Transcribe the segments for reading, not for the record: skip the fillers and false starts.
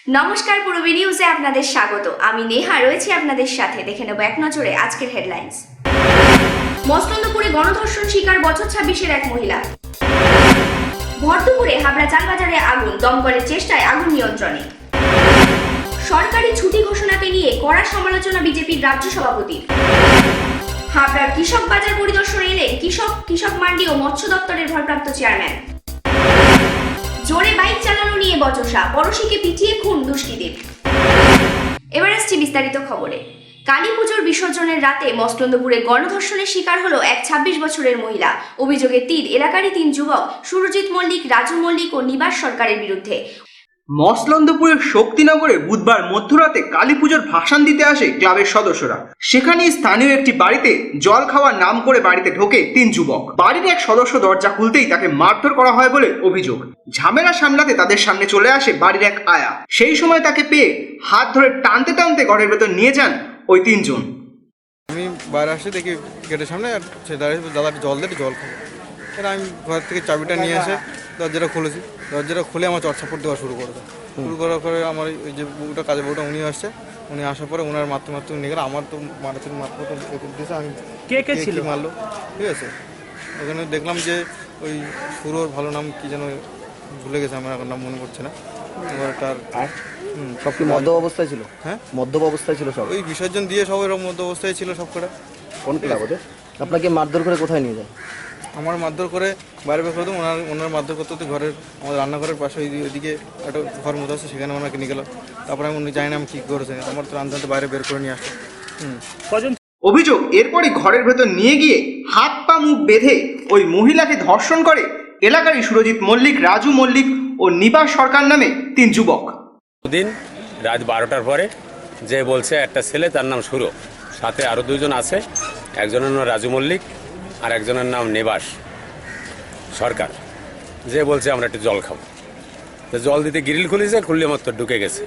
নমস্কার, পূর্বী নিউজে আপনাদের স্বাগত। আমি নেহা রয়েছি আপনাদের সাথে। দেখে নেব এক নজরে আজকের হেডলাইন্স। মসলন্দপুরে গণধর্ষণ শিকার বছর 26-এর এক মহিলা। ভরদুপুরে হাবড়া চালবাজারে আগুন, দমকলের চেষ্টায় আগুন নিয়ন্ত্রণে। সরকারি ছুটি ঘোষণাকে নিয়ে কড়া সমালোচনা বিজেপির রাজ্য সভাপতির। হাবড়ার কৃষক বাজার পরিদর্শনে এলেন কৃষক মান্ডি ও মৎস্য দপ্তরের ভারপ্রাপ্ত চেয়ারম্যান। জোরে বাইক চালানো নিয়ে বচসা, পড়শিকে পিটিয়ে খুন দুষ্কৃতীর। এবার আসছি বিস্তারিত খবরে। কালী পুজোর বিসর্জনের রাতে মসলন্দপুরে গণধর্ষণের শিকার হলো এক 26 বছরের মহিলা। অভিযোগে তীর এলাকারই 3 যুবক সুরজিৎ মল্লিক, রাজু মল্লিক ও নিবাস সরকারের বিরুদ্ধে। মসলন্দপুরের শক্তিনগরে বুধবার মধ্যরাতে কালী পুজোর ভাসান দিতে আসে ক্লাবের সদস্যরা। সেখানেই স্থানীয় একটি বাড়িতে জল খাওয়ার নাম করে বাড়িতে ঢোকে 3 যুবক। বাড়ির এক সদস্য দরজা খুলতেই তাকে মারধর করা হয় বলে অভিযোগ। ঝামেলা সামলাতে তাদের সামনে চলে আসে বাড়ির এক আয়া। সেই সময় তাকে পেয়ে হাত ধরে টানতে টানতে ঘরের ভেতর নিয়ে যান ওই 3 জন। আমি বাইরে আসে দেখি গেটের সামনে আর সে দাঁড়িয়ে দাদা জল দেয়, জল খাবো। এবার আমি ঘর থেকে চাবিটা নিয়ে এসে দরজাটা খুলেছি। দরজাটা খুলে আমার চটসাপট দেওয়া শুরু করে দেয়। শুরু করার পরে আমার ওই যে বউটা, কাজের বউটা, উনি আসছে। উনি আসার পরে ওনার মারতে উনি গেলে আমার তো মারতে দিয়েছে। আমি কে ছিল মারলো, ঠিক আছে। ওখানে দেখলাম যে ওই সুরোর ভালো নাম কি যেন ভুলে গেছে, আমার এখন নাম মনে পড়ছে না। এবার তার সব কি মদ্য অবস্থায় ছিল? হ্যাঁ, মদ্য অবস্থায় ছিল সব। ওই বিসর্জন দিয়ে সব এরকম মধ্য অবস্থায় ছিল সব কটা। কোন ক্লাব ওদের? আপনাকে মারধর করে কোথায় নিয়ে যায়? আমার মারধর করে বাইরে বের করে দেবো। ওনার মারধর করতে হতো ঘরের, আমাদের রান্নাঘরের পাশে ওইদিকে একটা ঘর মতো আছে, সেখানে ওনাকে নিয়ে গেলাম। তারপরে আমি জানি না আমি কী করেছি, আমার তো রান্নাতে বাইরে বের করে নিয়ে আসতো। অভিযোগ, এরপরই ঘরের ভেতর নিয়ে গিয়ে হাত পা মুখ বেঁধে ওই মহিলাকে ধর্ষণ করে এলাকারই সুরজিৎ মল্লিক, রাজু মল্লিক ও নিবাস সরকার নামে 3 যুবক। দিন রাত 12টার পরে যে বলছে একটা ছেলে, তার নাম সুরো, সাথে আরও 2 জন আছে। একজনের নাম রাজু মল্লিক আর একজনের নাম নিবাস সরকার। যে বলছে আমরা একটু জল খাবো। তো জল দিতে গ্রিল খুলেছে, খুললে মতো ঢুকে গেছে।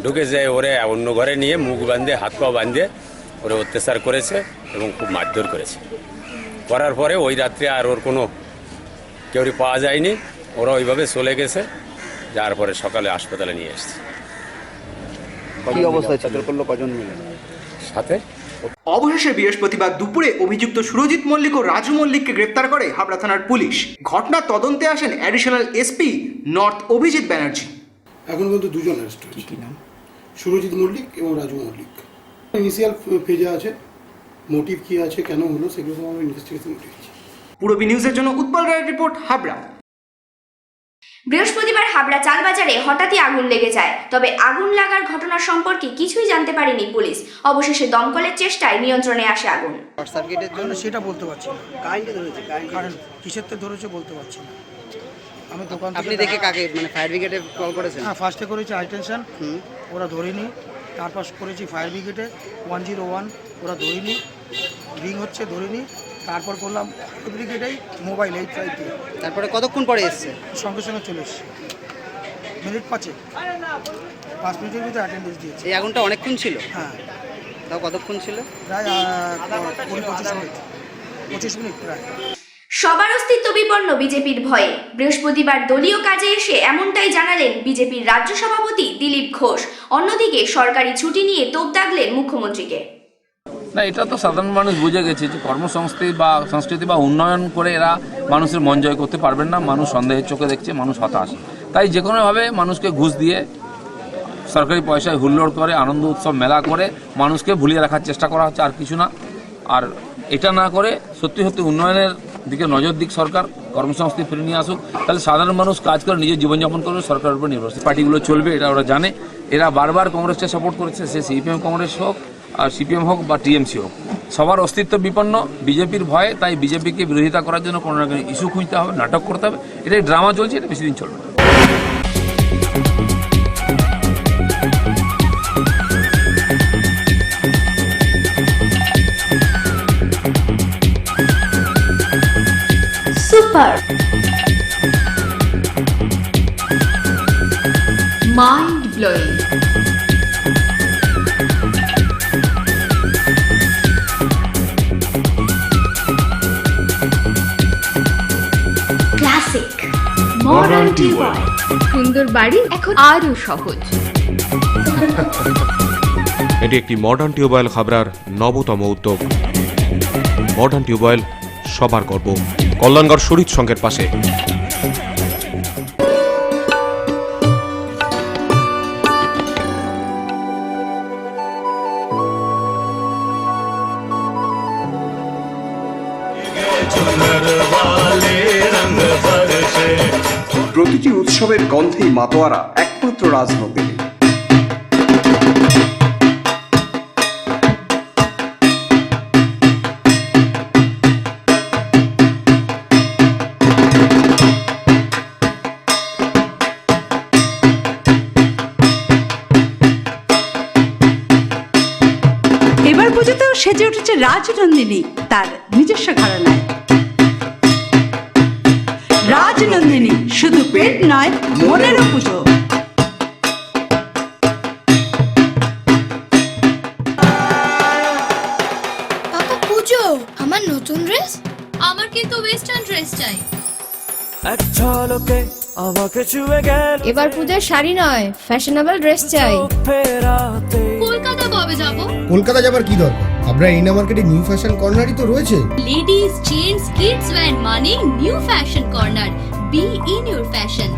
ঢুকে যায় ওরে অন্য ঘরে নিয়ে মুখ বাঁধে, হাত পা বাঁধে ওরে অত্যাচার করেছে এবং খুব মারধর করেছে। করার পরে ওই রাত্রে আর ওর কোনো কেউই পাওয়া যায়নি। ওরা ওইভাবে চলে গেছে। যার পরে সকালে হাসপাতালে নিয়ে এসেছে। কি অবস্থায় চাকর করলো কজন মিলে? সাথে অবশেষে বৃহস্পতিবার দুপুরে অভিযুক্ত সুরজিৎ মল্লিক ও রাজু মল্লিককে গ্রেপ্তার করে হাবড়া থানার পুলিশ। ঘটনার তদন্তে আসেন additional SP north Abhijit Banerjee. এখন পর্যন্ত 2 জন অ্যারেস্ট হয়েছে। কি নাম? সুরজিৎ মল্লিক এবং রাজু মল্লিক। ইনিশিয়াল ফেজে আছে, মোটিভ কি আছে, কেন হলো, সেগুলো আমরা ইনভেস্টিগেশন করছি। পূর্বী নিউজের জন্য উৎপল রায়ের রিপোর্ট, হাবড়া। বৃহস্পতিবার হাবড়া চালবাজারে হঠাৎই আগুন লেগে যায়। তবে আগুন লাগার ঘটনা সম্পর্কে কিছুই জানতে পারেনি পুলিশ। অবশেষে দমকলের চেষ্টায় নিয়ন্ত্রণে আসে আগুন। শর্ট সার্কিটের জন্য সেটা বলতে পারছি না। কারেন্টে ধরেছে, কারণ কিসের তো ধরেছে বলতে পারছি না। আমি দোকান আপনি দেখে কাকে, মানে ফায়ার ব্রিগেডে কল করেছেন? হ্যাঁ, ফার্স্টে করেছি হাইটেনশন, ওরা ধরেনি। তারপর করেছি ফায়ার ব্রিগেডে 101, ওরা ধরিনি। রিং হচ্ছে, ধরিনি। তারপর করলাম ফায়ার ব্রিগেডেই মোবাইল 8 দিয়ে। তারপরে কতক্ষণ পরে এসছে? সঙ্গে সঙ্গে চলে এসছে, মিনিট 5 মিনিটের ভিতরে অ্যাটেন্ডেন্স দিয়েছে। এই আগুনটা অনেকক্ষণ ছিল? হ্যাঁ। তাও কতক্ষণ ছিল? প্রায় 25 মিনিট প্রায়। সবার অস্তিত্ব বিপন্ন বিজেপির ভয়ে। বৃহস্পতিবার দলীয় কাজে এসে এমনটাই জানালেন বিজেপির রাজ্য সভাপতি দিলীপ ঘোষ। অন্যদিকে সরকারি ছুটি নিয়ে তোপ দাগলেন মুখ্যমন্ত্রীকে। না, এটা তো সাধারণ মানুষ বুঝে গেছে যে সংস্কৃতি বা উন্নয়ন করে এরা মানুষের মন জয় করতে পারবেন না। মানুষ সন্দেহের চোখে দেখছে, মানুষ হতাশ। তাই যে কোনোভাবে মানুষকে ঘুষ দিয়ে, সরকারি পয়সায় হুল্লোড় করে, আনন্দ উৎসব মেলা করে মানুষকে ভুলিয়ে রাখার চেষ্টা করা হচ্ছে, আর কিছু না। আর এটা না করে সত্যি সত্যি উন্নয়নের দিকে নজর দিক সরকার, কর্মসংস্থান ফিরে নিয়ে আসুক। তাহলে সাধারণ মানুষ কাজ করে নিজের জীবনযাপন করবে, সরকারের উপর নির্ভরশীল। পার্টিগুলো চলবে, এটা ওরা জানে। এরা বারবার কংগ্রেসকে সাপোর্ট করেছে, সে সিপিএম কংগ্রেস হোক, আর সিপিএম হোক বা টিএমসি হোক। সবার অস্তিত্ব বিপন্ন বিজেপির ভয়ে। তাই বিজেপিকে বিরোধিতা করার জন্য কোনো না কোনো ইস্যু খুঁজতে হবে, নাটক করতে হবে। এটাই ড্রামা চলছে, এটা বেশি দিন চলবে না। Super mind blowing, classic, modern tube, সুন্দর বাড়ি এখন আরো সহজ। এটি একটি মডার্ন টিউবওয়েল হাবড়ার নবতম উদ্যোগ। মডার্ন টিউবওয়েল, সবার গর্ব। কল্যাণগড় শরীর সংঘের পাশে। প্রতিটি উৎসবের গন্ধেই মাতোয়ারা একমাত্র রাজনগরী। এবার পুজোতেও সেজে উঠেছে রাজনন্দিনী তার নিজস্ব ঘরানায়। রাজনন্দিনী শুধু পেট নয়, মনেরও পুজো। পাপা পুজো, আমার নতুন ড্রেস? আমার কিন্তু ওয়েস্টার্ন ড্রেস চাই। এবার পূজার শাড়ি নয়, ফ্যাশনেবল ড্রেস চাই। কলকাতা কবে যাব? কলকাতা যাবার কি দরকার? আপনার এরিনা মার্কেটে নিউ ফ্যাশন কর্নারই তো রয়েছে। লেডিস, জেন্টস, কিডস ওয়্যার মানে new fashion corner. Be in your fashion.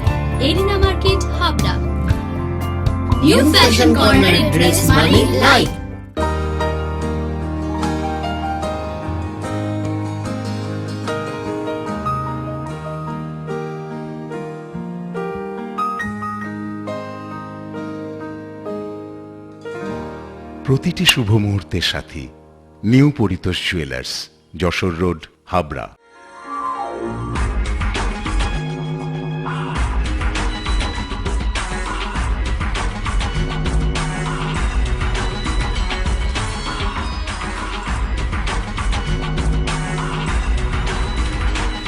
Arena market, Habra. New fashion কর্নারে ড্রেস মানে লাইফ। প্রতিটি শুভ মুহূর্তের সাথী new Paritosh jewellers, Jessore road, Habra.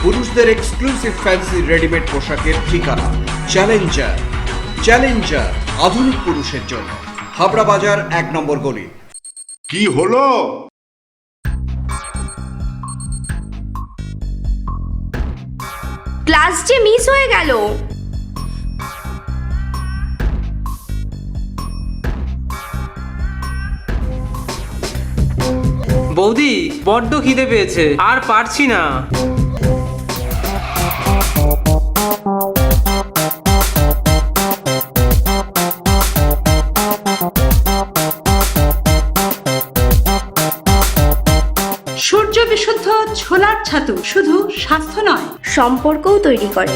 পুরুষদের এক্সক্লুসিভ ফ্যান্সি রেডিমেড পোশাকের ঠিকানা চ্যালেঞ্জার। চ্যালেঞ্জার আধুনিক পুরুষের জন্য, হাবড়া বাজার 1 নম্বর গলি। কি হলো? ক্লাস যে মিস হয়ে গেল। বৌদি, বড্ড খিদে পেয়েছে, আর পারছি না। সূর্য বিশুদ্ধ ছোলার ছাতু শুধু স্বাস্থ্য নয়, সম্পর্কও তৈরি করে।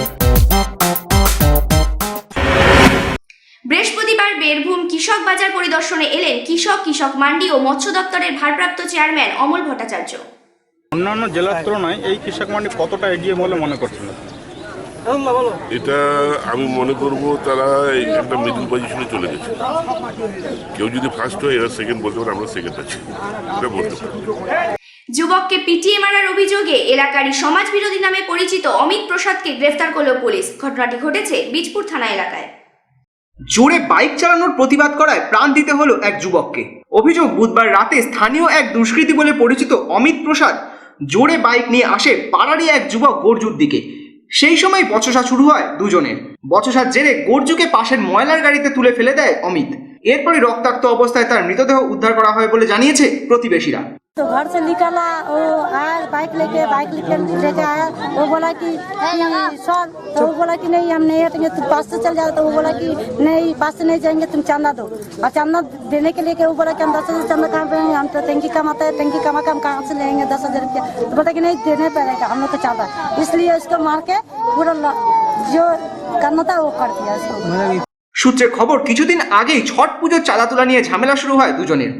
বৃহস্পতিবার বীরভূম কৃষক বাজার পরিদর্শনে এলেন কৃষক মান্ডি ও মৎস্য দপ্তরের ভারপ্রাপ্ত চেয়ারম্যান অমল ভট্টাচার্য। অন্যান্য জেলার তুলনায় এই কৃষক মান্ডি কতটা এগিয়ে বলে মনে করছেন? এটা আমি মনে করব তারা একটা মিডল পজিশনে চলে গেছে। কেউ যদি ফার্স্ট হয় এরা সেকেন্ড বলতে পারে, আমরা সেকেন্ড আছি, এটা বলতে পারি। যুবককে পিটিয়ে মারার অভিযোগে এলাকারই সমাজ বিরোধী নামে পরিচিত অমিত প্রসাদকে গ্রেফতার করল পুলিশ। ঘটনাটি ঘটেছে বীজপুর থানা এলাকায়। জোরে বাইক চালানোর প্রতিবাদ করায় প্রাণ দিতে হলো এক যুবককে। অভিযোগ, বুধবার রাতে স্থানীয় এক দুষ্কৃতী বলে পরিচিত অমিত প্রসাদ জোরে বাইক নিয়ে আসে পাড়ারই এক যুবক গর্জুর দিকে। সেই সময় বচসা শুরু হয় দুজনের। বচসার জেরে গর্জুকে পাশের ময়লার গাড়িতে তুলে ফেলে দেয় অমিত। এরপরে রক্তাক্ত অবস্থায় তার মৃতদেহ উদ্ধার করা হয় বলে জানিয়েছে প্রতিবেশীরা। तो घर से निकला, वो आया बाइक लेके आया। वो बोला कि सर, तो वो बोला कि नहीं हम नहीं हटेंगे, तुम पास से चल जाओ। तो वो बोला कि नहीं, पास से नहीं जाएंगे, तुम चंदा दो। और चंदा देने के लिए वो बोला कि हम 10,000 चंदा कहाँ पे, हम तो टंकी कमाते हैं, टंकी कमा के हम कहाँ से लेंगे 10,000 रुपया। तो बोला कि नहीं देने पड़ेगा, हम लोग को चाहता है। इसलिए उसको मार के पूरा जो करना था वो कर दिया इसको। সূত্রে খবর, কিছুদিন আগেই ছট পুজোর চাঁদা তোলা নিয়ে ঝামেলা শুরু হয় দুজনের,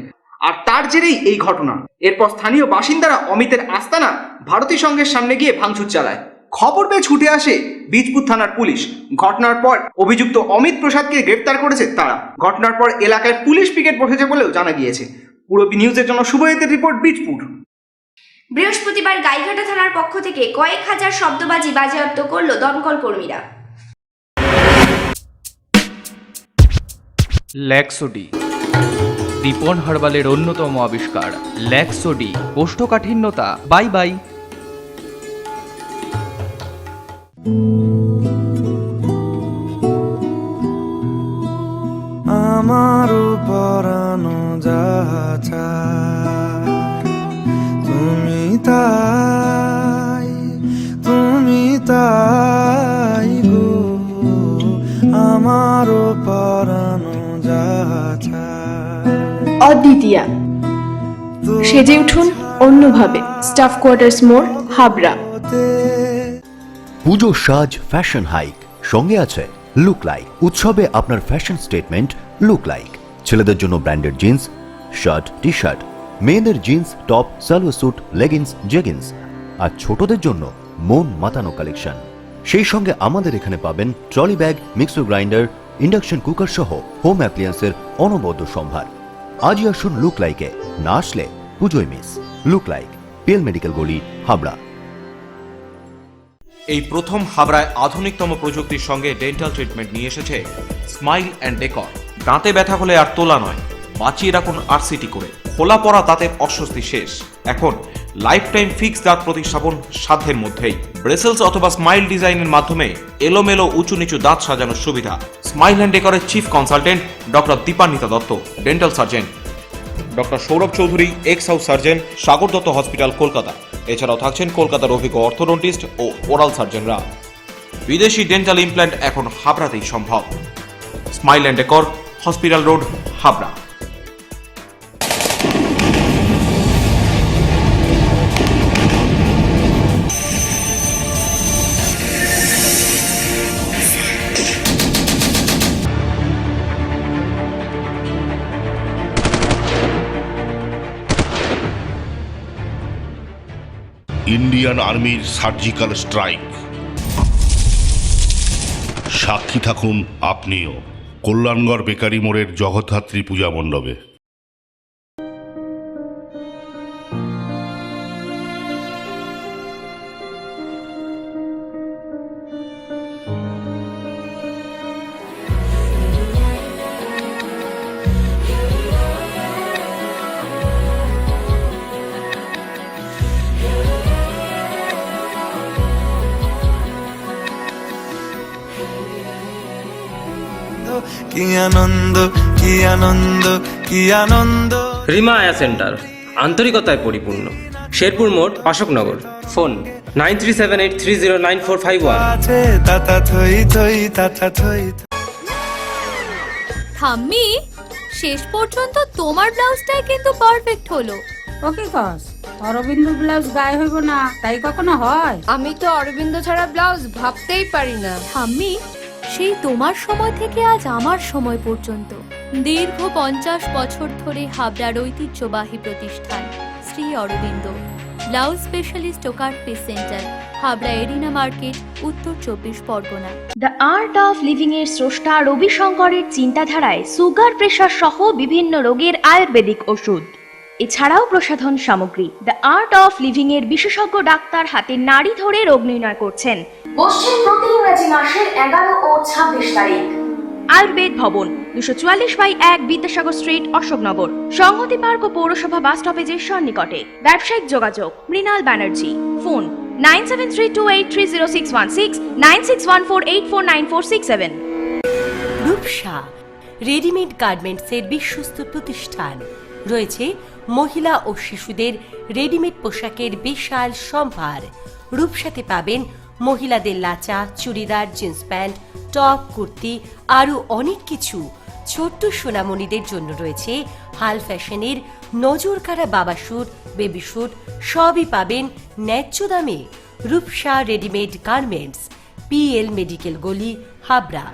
আর তার জেরেই এই ঘটনা। এরপর স্থানীয় বাসিন্দারা অমিতের আস্তানা ভারতী সংঘের সামনে গিয়ে ভাঙচুর চালায়। খবর পেয়ে ছুটে আসে বীজপুর থানার পুলিশ। ঘটনার পর অভিযুক্ত অমিত প্রসাদকে গ্রেফতার করেছে তারা। ঘটনার পর এলাকায় পুলিশ পিকেট বসেছে বলেও জানা গিয়েছে। পুরবী নিউজের জন্য শুভজিতের রিপোর্ট, বীজপুর। বৃহস্পতিবার গাইঘাটা থানার পক্ষ থেকে কয়েক হাজার শব্দবাজি বাজেয়াপ্ত করল দমকল কর্মীরা। ল্যাক্সোডি, দীপন হার্বালের অন্যতম আবিষ্কার। ল্যাক্সোডি, কোষ্ঠকাঠিন্যতা বাই বাই। আমারও পরানো যাহা চায় তুমি তাই গো আমারও পরানো যাহা চায়। অদ্বিতীয়া, সেজে উঠুন অন্যভাবে। স্টাফ কোয়ার্টার্স মোড়, হাবড়া। পুজো সাজ ফ্যাশন হাইক, সঙ্গে আছে লুক লাইক। উৎসবে আপনার ফ্যাশন স্টেটমেন্ট লুক লাইক। ছেলেদের জন্য branded jeans, shirt, T shirt, মেয়েদের jeans, top, salwar suit, leggings, jeggings, আর ছোটদের জন্য মন মাতানো কালেকশন। সেই সঙ্গে আমাদের এখানে পাবেন trolley bag, mixer grinder, induction cooker সহ হোম অ্যাপ্লিয়েন্সের অনবদ্য সম্ভার। আজই আসুন লুক লাইকে, না আসলে পুজোয় miss. Look like, PL medical গলি, হাবড়া। এই প্রথম হাবড়ায় আধুনিকতম প্রযুক্তির সঙ্গে ডেন্টাল ট্রিটমেন্ট নিয়ে এসেছে স্মাইল অ্যান্ড ডেকর। দাঁতে ব্যথা হলে আর তোলা নয়, বাঁচিয়ে রাখুন আরসিটি করে। খোলা পড়া দাঁতের অস্বস্তি শেষ। এখন লাইফ টাইম ফিক্স দাঁত প্রতিস্থাপন সাধ্যের মধ্যেই। ব্রেসেলস অথবা স্মাইল ডিজাইনের মাধ্যমে এলোমেলো উঁচু নিচু দাঁত সাজানোর সুবিধা। স্মাইল অ্যান্ড ডেকরের chief consultant doctor Dipanwita Dutta, dental surgeon. Doctor Sourav Chowdhury, ex house surgeon, Sagar Dutta hospital, Kolkata. এছাড়াও থাকছেন কলকাতার অভিজ্ঞ অর্থোডন্টিস্ট ও ওরাল সার্জনরা। বিদেশি ডেন্টাল ইমপ্ল্যান্ট এখন হাবড়াতেই সম্ভব। Smile and decor, hospital road, Habra. Indian আর্মির সার্জিক্যাল স্ট্রাইক। সাক্ষী থাকুন আপনিও কল্যাণগড় বেকারি মোড়ের জগদ্ধাত্রী পূজা মণ্ডপে। কি আনন্দ, কি আনন্দ, কি আনন্দ। রিমা আয়া সেন্টার, আন্তরিকতায় পরিপূর্ণ। শেরপুর মোড়, অশোকনগর। ফোন 9378309451। ঠাম্মি, শেষ পর্যন্ত তোমার ব্লাউজটাই কিন্তু পারফেক্ট হলো। ওকে কস অরবিন্দ ব্লাউজ গায়ে হইব না তাই কখনো হয়? আমি তো অরবিন্দ ছাড়া ব্লাউজ ভাবতেই পারি না। ঠাম্মি, সেই তোমার সময় থেকে আজ আমার সময় পর্যন্ত দীর্ঘ 50 বছর ধরে হাবড়ার ঐতিহ্যবাহী প্রতিষ্ঠান শ্রী অরবিন্দ ব্লাউজ স্পেশালিস্ট ও cut piece centre, Habra arena market, Uttar 24 Pargana. The art of living এর স্রষ্টা রবি শঙ্করের চিন্তাধারায় সুগার, প্রেশার সহ বিভিন্ন রোগের আয়ুর্বেদিক ওষুধ, এছাড়াও প্রসাধন সামগ্রী। দ্য আর্ট অফ লিভিং এর বিশেষজ্ঞ ডাক্তার হাতে নাড়ি ধরে রোগ নির্ণয় করছেন। বসছেন প্রতি ইংরেজি মাসের 11 ও 26 তারিখ। আয়ুর্বেদ ভবন, 244/1 বিদ্যাসাগর স্ট্রিট, অশোকনগর, সংহতি পার্ক ও পৌরসভা বাস স্টপেজের সন্নিকটে। ব্যবসায়িক যোগাযোগ মৃণাল ব্যানার্জি। ফোন 9732830616, 9614849467। রূপসা রেডিমেড গার্মেন্টসের বিশ্বস্ত প্রতিষ্ঠান। রয়েছে মহিলা ও শিশুদের রেডিমেড পোশাকের বিশাল সম্ভার। রূপসাতে পাবেন মহিলাদের lachha, churidar, jeans pant, top, kurti, আরও অনেক কিছু। ছোট্ট সোনামণিদের জন্য রয়েছে হাল ফ্যাশনের নজরকাড়া বাবা স্যুট, বেবি স্যুট, সবই পাবেন ন্যায্য দামে। Rupsa readymade garments, PL medical গলি, Habra.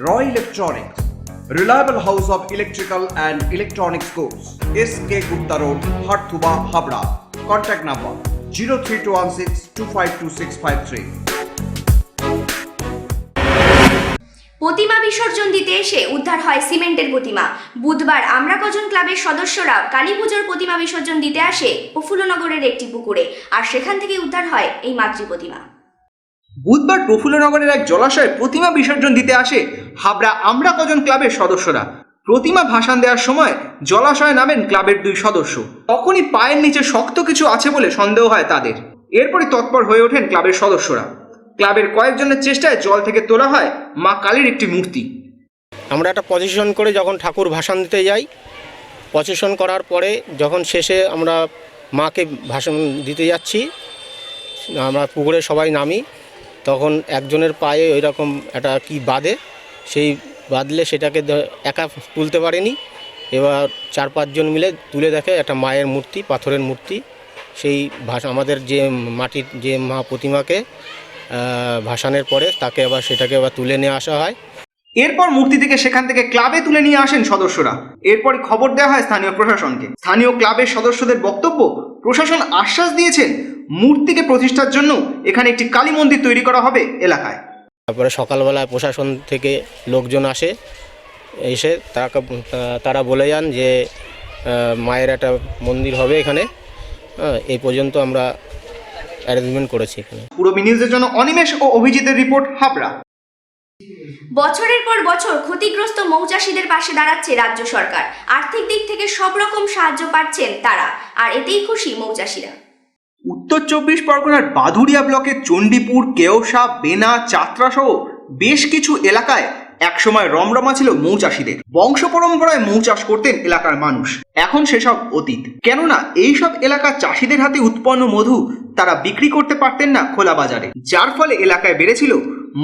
Roy Electronics, reliable house of electrical and electronics goods. SK Gupta Road, Harthuba, Habra. Contact number 03216252653. প্রতিমা বিসর্জন দিতে এসে উদ্ধার হয় সিমেন্টের প্রতিমা। বুধবার আমরা কজন ক্লাবের সদস্যরা কালী পুজোর প্রতিমা বিসর্জন দিতে আসে প্রফুল্লনগরের একটি পুকুরে, আর সেখান থেকে উদ্ধার হয় এই মাতৃ প্রতিমা। বুধবার প্রফুল্লনগরের এক জলাশয়ে প্রতিমা বিসর্জন দিতে আসে হাবড়া আমরা কজন ক্লাবের সদস্যরা। প্রতিমা ভাসান দেওয়ার সময় জলাশয়ে নামেন ক্লাবের 2 সদস্য। তখনই পায়ের নিচে শক্ত কিছু আছে বলে সন্দেহ হয় তাদের। এরপরই তৎপর হয়ে ওঠেন ক্লাবের সদস্যরা। ক্লাবের কয়েকজনের চেষ্টায় জল থেকে তোলা হয় মা কালীর একটি মূর্তি। আমরা একটা পজিশন করে যখন ঠাকুর ভাসান দিতে যাই, পজিশন করার পরে যখন শেষে আমরা মাকে ভাসান দিতে যাচ্ছি, আমরা পুকুরে সবাই নামি, তখন একজনের পায়ে ওই রকম একটা কি বাঁধে, সেই বাঁধলে সেটাকে একা তুলতে পারেনি। এবার 4-5 জন মিলে তুলে দেখে একটা মায়ের মূর্তি, পাথরের মূর্তি। সেই আমাদের যে মাটির যে মা প্রতিমাকে ভাসানের পরে তাকে আবার সেটাকে আবার তুলে নিয়ে আসা হয়। এরপর মূর্তিটিকে সেখান থেকে ক্লাবে তুলে নিয়ে আসেন সদস্যরা। এরপরই খবর দেওয়া হয় স্থানীয় প্রশাসনকে। স্থানীয় ক্লাবের সদস্যদের বক্তব্য, প্রশাসন আশ্বাস দিয়েছেন মূর্তিকে প্রতিষ্ঠার জন্য এখানে একটি কালী মন্দির তৈরি করা হবে এলাকায়। তারপরে সকালবেলায় প্রশাসন থেকে লোকজন আসে, এসে তারা বলে যান যে মায়ের একটা মন্দির হবে এখানে। এই পর্যন্ত আমরা অ্যারেঞ্জমেন্ট করেছি এখানে। পূরবী নিউজের জন্য অনিমেষ ও অভিজিতের রিপোর্ট, হাবড়া। বছরের পর বছর ক্ষতিগ্রস্ত মৌচাষীদের পাশে দাঁড়াচ্ছে রাজ্য সরকার। আর্থিক দিক থেকে সব রকম সাহায্য পাচ্ছেন তারা, আর এতেই খুশি মৌচাষীরা। উত্তর 24 পরগনার বাদুড়িয়া ব্লকের চণ্ডীপুর, কেওসা, বেনা, চাত্রা সহ বেশ কিছু এলাকায় একসময় রমরমা ছিল মৌচাষীদের। বংশ পরম্পরায় মৌ চাষ করতেন এলাকার মানুষ। এখন সেসব অতীত, কেননা এইসব এলাকার চাষিদের হাতে উৎপন্ন মধু তারা বিক্রি করতে পারতেন না খোলা বাজারে, যার ফলে এলাকায় বেড়েছিল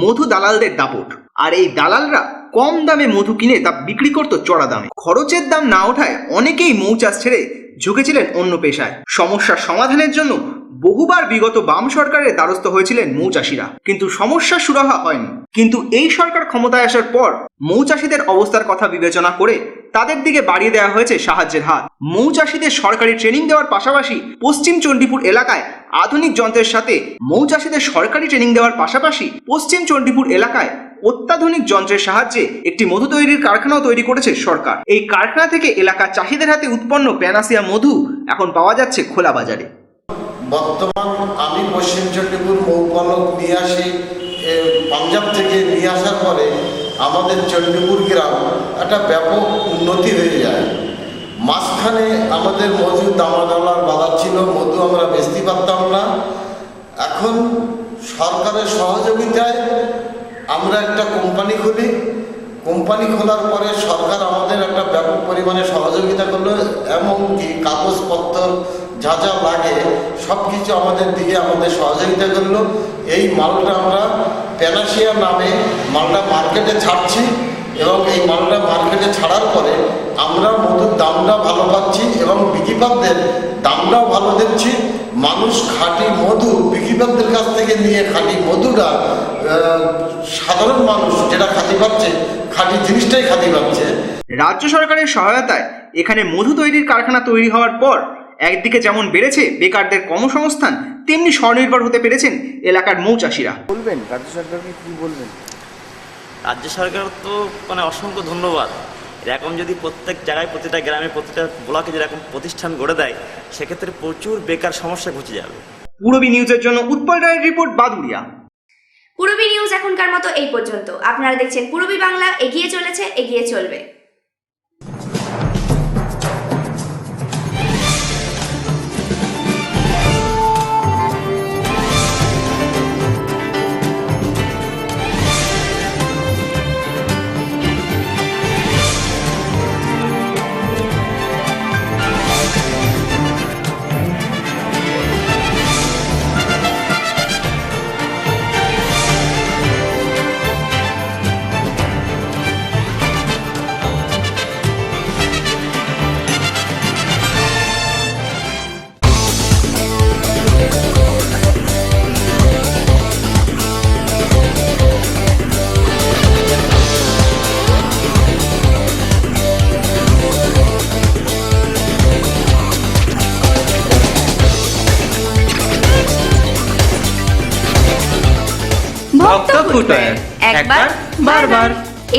মধু দালালদের দাপট। আর এই দালালরা কম দামে মধু কিনে তা বিক্রি করত চড়া দামে। খরচের দাম না ওঠায় অনেকেই মৌ চাষ ছেড়ে ঝুঁকেছিলেন অন্য পেশায়। সমস্যার সমাধানের জন্য বহুবার বিগত বাম সরকারের দ্বারস্থ হয়েছিলেন মৌচাষীরা, কিন্তু সমস্যার সুরাহা হয়নি। কিন্তু এই সরকার ক্ষমতায় আসার পর মৌচাষীদের অবস্থার কথা বিবেচনা করে তাদের দিকে বাড়িয়ে দেওয়া হয়েছে সাহায্যের হাত। মৌচাষীদের সরকারি ট্রেনিং দেওয়ার পাশাপাশি পশ্চিম চণ্ডীপুর এলাকায় আধুনিক যন্ত্রের সাথে মৌচাষীদের সরকারি ট্রেনিং দেওয়ার পাশাপাশি পশ্চিম চণ্ডীপুর এলাকায় অত্যাধুনিক যন্ত্রের সাহায্যে একটি মধু তৈরির কারখানাও তৈরি করেছে সরকার। এই কারখানা থেকে এলাকার চাষিদের হাতে উৎপন্ন প্যানাসিয়া মধু এখন পাওয়া যাচ্ছে খোলা বাজারে। বর্তমান আমি পশ্চিম চণ্ডীপুর মৌপালক নিয়ে আসি, পাঞ্জাব থেকে নিয়ে আসার পরে আমাদের চণ্ডীপুর গ্রাম একটা ব্যাপক উন্নতি হয়ে যায়। মাঝখানে আমাদের মধু দামাদালার বাধা ছিল, মধু আমরা বেচতে পারতাম না। এখন সরকারের সহযোগিতায় আমরা একটা কোম্পানি খুলি। কোম্পানি খোলার পরে সরকার আমাদের একটা ব্যাপক পরিমাণে সহযোগিতা করলো, এমনকি কাগজপত্র যা যা লাগে সব কিছু আমাদের দিকে আমাদের সহযোগিতা করলো। এই মালটা আমরা প্যানাসিয়া নামে মালটা মার্কেটে ছাড়ছি, এবং এই মালটা মার্কেটে ছাড়ার পরে আমরা মধুর দামটা ভালো পাচ্ছি এবং বিক্রেতাদের দামটাও ভালো দিচ্ছি। মানুষ খাঁটি মধু বিক্রেতাদের কাছ থেকে নিয়ে খাঁটি মধুটা সাধারণ মানুষ যেটা খাঁটি পাচ্ছে, খাঁটি জিনিসটাই খাঁটি পাচ্ছে। রাজ্য সরকারের সহায়তায় এখানে মধু তৈরির কারখানা তৈরি হওয়ার পর একদিকে যেমন বেড়েছে বেকারদের কর্মসংস্থান, তেমনি স্বনির্ভর হতে পেরেছেন এলাকার মৌচাষীরা। বলবেন রাজ্য সরকারকে কি বলবেন? রাজ্য সরকার তো অসংখ্য ধন্যবাদ। এরকম যদি প্রত্যেক জায়গায়, প্রতিটা গ্রামে, প্রতিটা ব্লকে যেরকম প্রতিষ্ঠান গড়ে দেয়, সেক্ষেত্রে প্রচুর বেকার সমস্যা ঘুচে যাবে। পূরবী নিউজের জন্য উৎপল রায়ের রিপোর্ট, বাদুড়িয়া। পূরবী নিউজ এখনকার মতো এই পর্যন্ত। আপনারা দেখছেন পূরবী বাংলা, এগিয়ে চলেছে, এগিয়ে চলবে। একবার বারবার।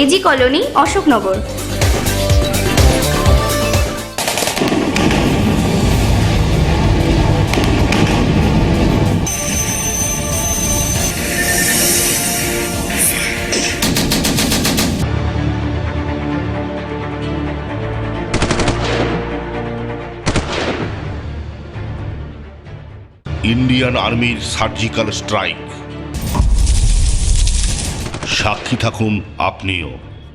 AG colony, Ashoknagar. ইন্ডিয়ান আর্মির সার্জিক্যাল স্ট্রাইক। সাক্ষী থাকুন আপনিও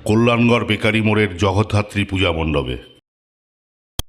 কল্যাণগড় বেকারি মোড়ের জগদ্ধাত্রী পূজা মণ্ডপে।